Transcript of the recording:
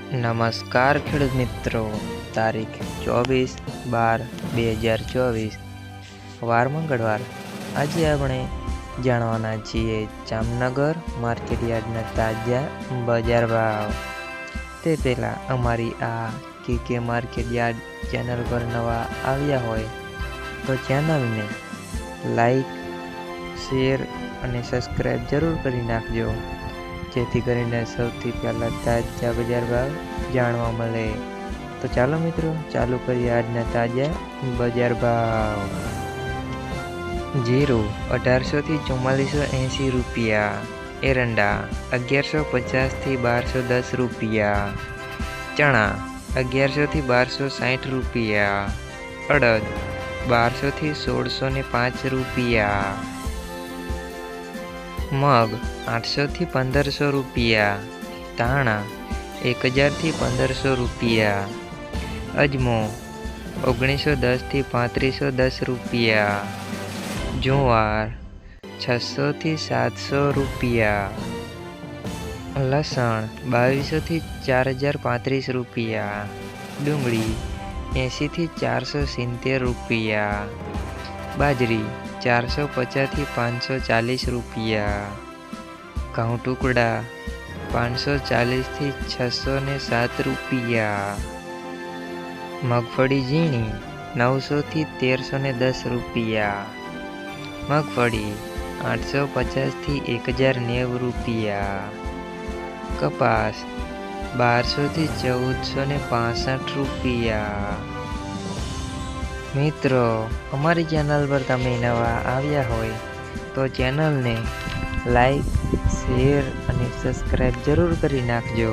નમસ્કાર ખેડૂત મિત્રો, તારીખ 24/12/2024 વાર મંગળવાર। આજે આપણે જાણવાના છીએ જામનગર માર્કેટયાર્ડના તાજા બજાર ભાવ। તે પહેલાં અમારી આ કે માર્કેટયાર્ડ ચેનલ પર નવા આવ્યા હોય તો ચેનલને લાઈક, શેર અને સબસ્ક્રાઈબ જરૂર કરી નાખજો, જેથી કરીને સૌથી પહેલાં તાજા બજાર ભાવ જાણવા મળે। તો ચાલો મિત્રો, ચાલુ કરીએ આજના તાજા બજાર ભાવ। જીરું 1800 થી 4480 રૂપિયા, એરંડા 1150 થી 1210 રૂપિયા, ચણા 1100 થી 1260 રૂપિયા, અડદ 1200 થી 1605 રૂપિયા, મગ 800 થી 1500 રૂપિયા, ધાણા 1000 થી 1500 રૂપિયા, અજમો 1910 થી 3510 રૂપિયા, જુવાર 600 થી 700 રૂપિયા, લસણ 2200 થી 4035 રૂપિયા, ડુંગળી 80 થી 470 રૂપિયા, બાજરી 450 થી 540 રૂપિયા, ઘઉં ટુકડા 540 થી 607 રૂપિયા, મગફળી ઝીણી 900 થી 1310 રૂપિયા, મગફળી 850 થી 1090 રૂપિયા, કપાસ 1200 થી 1465 રૂપિયા। મિત્રો, અમારી ચેનલ પર તમે નવા આવ્યા હોય તો ચેનલને લાઈક, શેર અને સબસ્ક્રાઈબ જરૂર કરી નાખજો।